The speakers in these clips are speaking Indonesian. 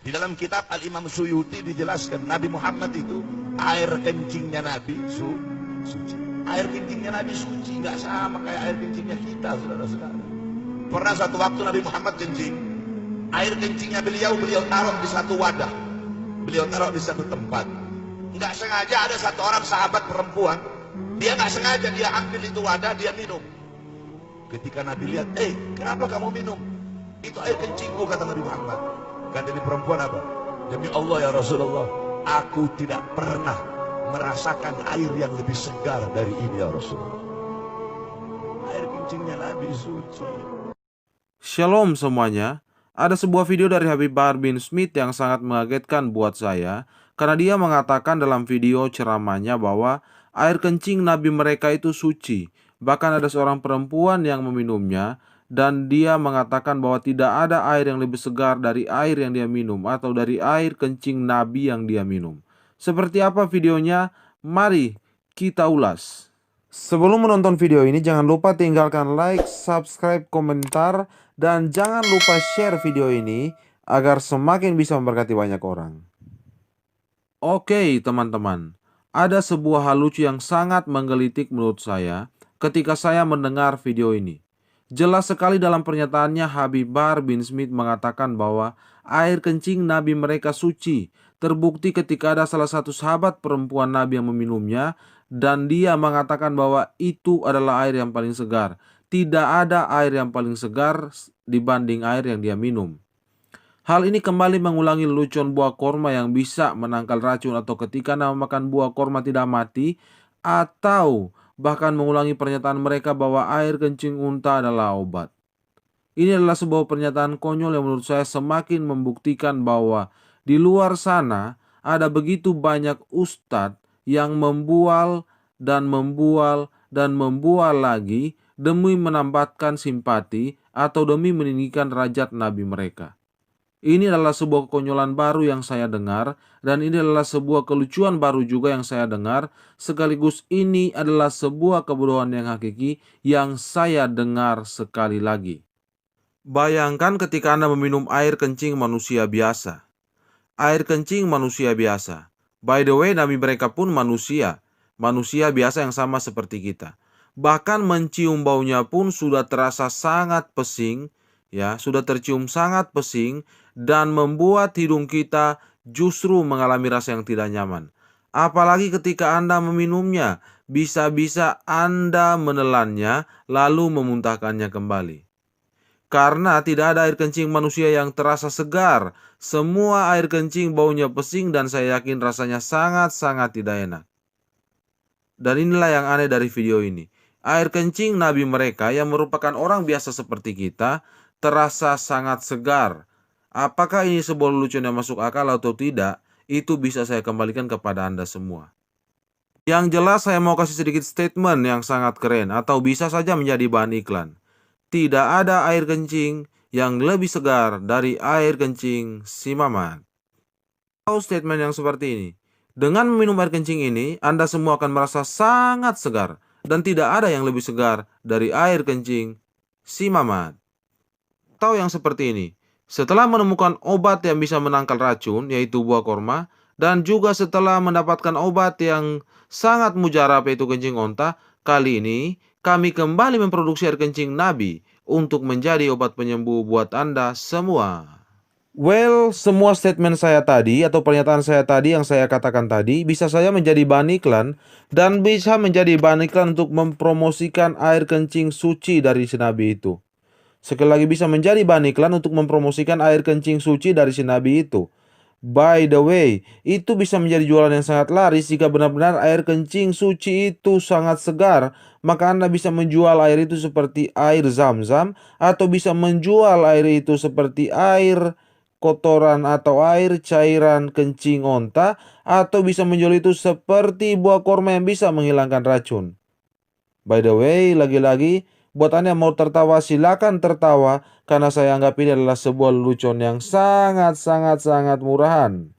Di dalam kitab Al-Imam Suyuti dijelaskan Nabi Muhammad itu air kencingnya Nabi suci. Air kencingnya Nabi suci, nggak sama kayak air kencingnya kita, saudara-saudara. Pernah satu waktu Nabi Muhammad kencing, air kencingnya beliau taruh di satu wadah, beliau taruh di satu tempat. Nggak sengaja ada satu orang sahabat perempuan, dia nggak sengaja dia ambil itu wadah, dia minum. Ketika Nabi lihat, kenapa kamu minum? Itu air kencingku, kata Nabi Muhammad. Kata ini perempuan apa? Demi Allah ya Rasulullah, aku tidak pernah merasakan air yang lebih segar dari ini ya Rasulullah. Air kencingnya Nabi suci. Shalom semuanya. Ada sebuah video dari Habib Bahar bin Smith yang sangat mengagetkan buat saya, karena dia mengatakan dalam video ceramahnya bahwa air kencing Nabi mereka itu suci. Bahkan ada seorang perempuan yang meminumnya, dan dia mengatakan bahwa tidak ada air yang lebih segar dari air yang dia minum atau dari air kencing Nabi yang dia minum. Seperti apa videonya? Mari kita ulas. Sebelum menonton video ini, jangan lupa tinggalkan like, subscribe, komentar, dan jangan lupa share video ini agar semakin bisa memberkati banyak orang. Oke teman-teman, ada sebuah hal lucu yang sangat menggelitik menurut saya ketika saya mendengar video ini. Jelas sekali dalam pernyataannya Habib Bahar bin Smith mengatakan bahwa air kencing Nabi mereka suci. Terbukti ketika ada salah satu sahabat perempuan Nabi yang meminumnya, dan dia mengatakan bahwa itu adalah air yang paling segar. Tidak ada air yang paling segar dibanding air yang dia minum. Hal ini kembali mengulangi lelucon buah korma yang bisa menangkal racun, atau ketika Anda memakan buah korma tidak mati, atau bahkan mengulangi pernyataan mereka bahwa air kencing unta adalah obat. Ini adalah sebuah pernyataan konyol yang menurut saya semakin membuktikan bahwa di luar sana ada begitu banyak ustadz yang membual dan membual dan membual lagi demi menambahkan simpati atau demi meninggikan derajat Nabi mereka. Ini adalah sebuah kekonyolan baru yang saya dengar, dan ini adalah sebuah kelucuan baru juga yang saya dengar, sekaligus ini adalah sebuah kebodohan yang hakiki yang saya dengar sekali lagi. Bayangkan ketika Anda meminum air kencing manusia biasa. Air kencing manusia biasa. By the way, Nabi mereka pun manusia biasa yang sama seperti kita. Bahkan mencium baunya pun sudah terasa sangat pesing, ya, sudah tercium sangat pesing, dan membuat hidung kita justru mengalami rasa yang tidak nyaman. Apalagi ketika Anda meminumnya, bisa-bisa Anda menelannya lalu memuntahkannya kembali. Karena tidak ada air kencing manusia yang terasa segar. Semua air kencing baunya pesing dan saya yakin rasanya sangat-sangat tidak enak. Dan inilah yang aneh dari video ini. Air kencing Nabi mereka yang merupakan orang biasa seperti kita terasa sangat segar. Apakah ini sebuah lelucon yang masuk akal atau tidak? Itu bisa saya kembalikan kepada Anda semua. Yang jelas saya mau kasih sedikit statement yang sangat keren atau bisa saja menjadi bahan iklan. Tidak ada air kencing yang lebih segar dari air kencing si Mamat. Tahu statement yang seperti ini? Dengan meminum air kencing ini, Anda semua akan merasa sangat segar. Dan tidak ada yang lebih segar dari air kencing si Mamat. Tahu yang seperti ini? Setelah menemukan obat yang bisa menangkal racun, yaitu buah korma, dan juga setelah mendapatkan obat yang sangat mujarab, yaitu kencing onta, kali ini kami kembali memproduksi air kencing Nabi untuk menjadi obat penyembuh buat Anda semua. Well, semua statement saya tadi atau pernyataan saya tadi yang saya katakan tadi bisa saja menjadi bahan iklan dan bisa menjadi bahan iklan untuk mempromosikan air kencing suci dari si Nabi itu. Sekali lagi bisa menjadi bahan iklan untuk mempromosikan air kencing suci dari si Nabi itu. By the way, itu bisa menjadi jualan yang sangat laris jika benar-benar air kencing suci itu sangat segar. Maka Anda bisa menjual air itu seperti air zam-zam, atau bisa menjual air itu seperti air kotoran atau air cairan kencing onta, atau bisa menjual itu seperti buah korma yang bisa menghilangkan racun. By the way, lagi-lagi, buat Anda yang mau tertawa, silakan tertawa, karena saya anggap ini adalah sebuah lelucon yang sangat murahan.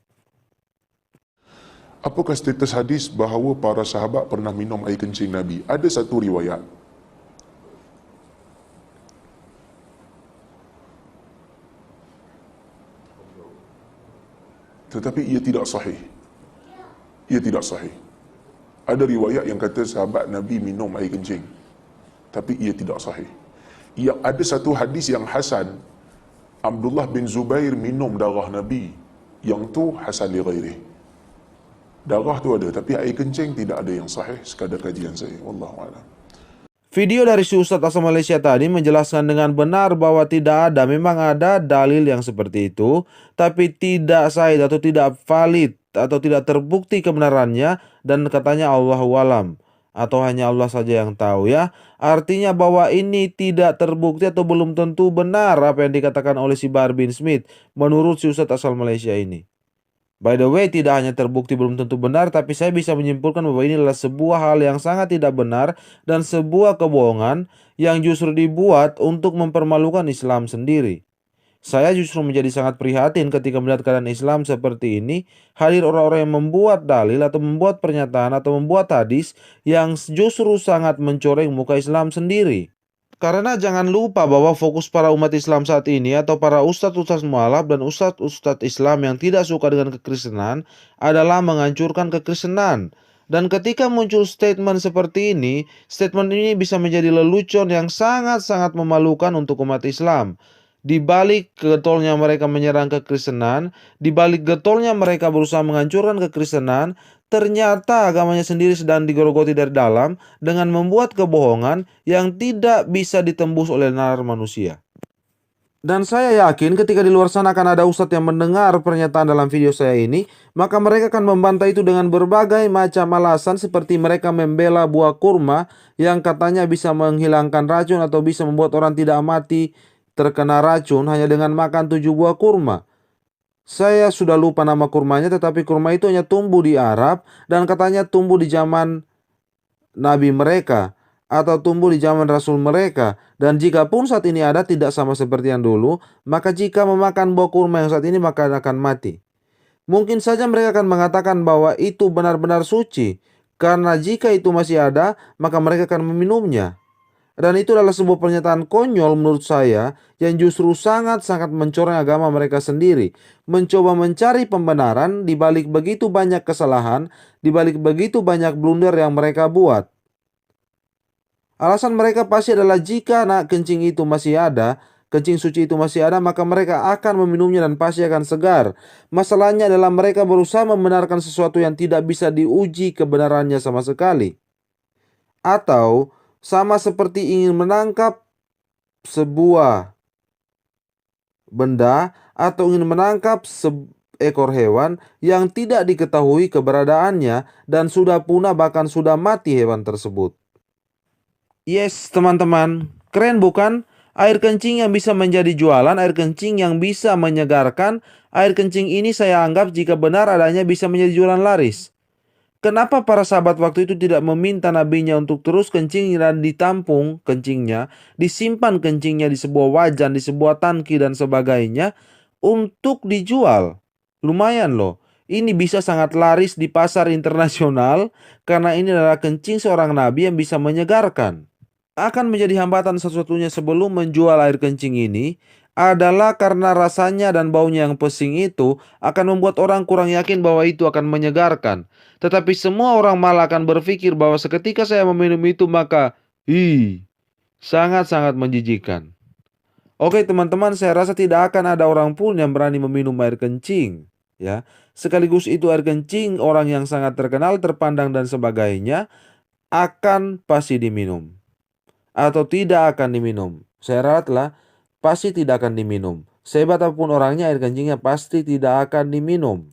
Apakah status hadis bahawa para sahabat pernah minum air kencing Nabi? Ada satu riwayat. tetapi ia tidak sahih. Ia tidak sahih. Ada riwayat yang kata sahabat Nabi minum air kencing, tapi ia tidak sahih. Yang ada satu hadis yang hasan, Abdullah bin Zubair minum darah Nabi, yang tu hasan li ghairih. Darah tu ada, tapi air kencing tidak ada yang sahih sekadar kajian saya. Wallahu a'lam. Video dari si Ustadz asal Malaysia tadi menjelaskan dengan benar bahwa tidak ada, memang ada dalil yang seperti itu, tapi tidak sahih atau tidak valid atau tidak terbukti kebenarannya, dan katanya Allahu alam atau hanya Allah saja yang tahu ya. Artinya bahwa ini tidak terbukti atau belum tentu benar apa yang dikatakan oleh si Bahar bin Smith menurut si Ustadz asal Malaysia ini. By the way, tidak hanya terbukti belum tentu benar, tapi saya bisa menyimpulkan bahwa ini adalah sebuah hal yang sangat tidak benar dan sebuah kebohongan yang justru dibuat untuk mempermalukan Islam sendiri. Saya justru menjadi sangat prihatin ketika melihat keadaan Islam seperti ini, hadir orang-orang yang membuat dalil atau membuat pernyataan atau membuat hadis yang justru sangat mencoreng muka Islam sendiri. Karena jangan lupa bahwa fokus para umat Islam saat ini atau para ustadz-ustadz mualaf dan ustadz-ustadz Islam yang tidak suka dengan kekristenan adalah menghancurkan kekristenan. Dan ketika muncul statement seperti ini, statement ini bisa menjadi lelucon yang sangat-sangat memalukan untuk umat Islam. Di balik getolnya mereka menyerang kekristenan, di balik getolnya mereka berusaha menghancurkan kekristenan, ternyata agamanya sendiri sedang digerogoti dari dalam dengan membuat kebohongan yang tidak bisa ditembus oleh nalar manusia. Dan saya yakin ketika di luar sana akan ada ustadz yang mendengar pernyataan dalam video saya ini, maka mereka akan membantah itu dengan berbagai macam alasan seperti mereka membela buah kurma yang katanya bisa menghilangkan racun atau bisa membuat orang tidak mati terkena racun hanya dengan makan 7 buah kurma. Saya sudah lupa nama kurmanya, tetapi kurma itu hanya tumbuh di Arab dan katanya tumbuh di zaman Nabi mereka atau tumbuh di zaman Rasul mereka. Dan jika pun saat ini ada tidak sama seperti yang dulu, maka jika memakan buah kurma yang saat ini maka akan mati. Mungkin saja mereka akan mengatakan bahwa itu benar-benar suci, karena jika itu masih ada maka mereka akan meminumnya. Dan itu adalah sebuah pernyataan konyol menurut saya yang justru sangat-sangat mencoreng agama mereka sendiri. Mencoba mencari pembenaran di balik begitu banyak kesalahan, di balik begitu banyak blunder yang mereka buat. Alasan mereka pasti adalah jika kencing itu masih ada, kencing suci itu masih ada, maka mereka akan meminumnya dan pasti akan segar. Masalahnya adalah mereka berusaha membenarkan sesuatu yang tidak bisa diuji kebenarannya sama sekali. Atau sama seperti ingin menangkap sebuah benda atau ingin menangkap seekor hewan yang tidak diketahui keberadaannya dan sudah punah bahkan sudah mati hewan tersebut. Yes, teman-teman, keren bukan? Air kencing yang bisa menjadi jualan, air kencing yang bisa menyegarkan. Air kencing ini saya anggap jika benar adanya bisa menjadi jualan laris. Kenapa para sahabat waktu itu tidak meminta nabinya untuk terus kencing dan ditampung kencingnya, disimpan kencingnya di sebuah wajan, di sebuah tangki dan sebagainya untuk dijual? Lumayan loh. Ini bisa sangat laris di pasar internasional karena ini adalah kencing seorang nabi yang bisa menyegarkan. Akan menjadi hambatan satu-satunya sebelum menjual air kencing ini adalah karena rasanya dan baunya yang pesing itu akan membuat orang kurang yakin bahwa itu akan menyegarkan. Tetapi semua orang malah akan berpikir bahwa seketika saya meminum itu maka sangat-sangat menjijikan. Oke teman-teman, saya rasa tidak akan ada orang pun yang berani meminum air kencing, ya. Sekaligus itu air kencing orang yang sangat terkenal, terpandang dan sebagainya akan pasti diminum atau tidak akan diminum. Saya rasa pasti tidak akan diminum. Sehebat apapun orangnya, air kencingnya pasti tidak akan diminum.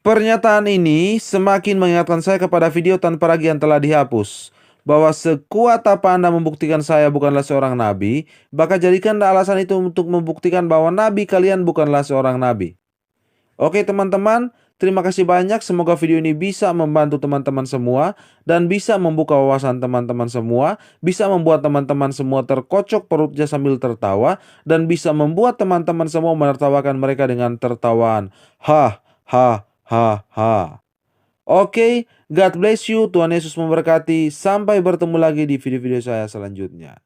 Pernyataan ini semakin mengingatkan saya kepada video tanpa ragi yang telah dihapus. Bahwa sekuat apa Anda membuktikan saya bukanlah seorang nabi, maka jadikanlah alasan itu untuk membuktikan bahwa nabi kalian bukanlah seorang nabi. Oke teman-teman, terima kasih banyak. Semoga video ini bisa membantu teman-teman semua dan bisa membuka wawasan teman-teman semua, bisa membuat teman-teman semua terkocok perutnya sambil tertawa, dan bisa membuat teman-teman semua menertawakan mereka dengan tertawaan. Ha, ha, ha, ha. Oke, God bless you. Tuhan Yesus memberkati. Sampai bertemu lagi di video-video saya selanjutnya.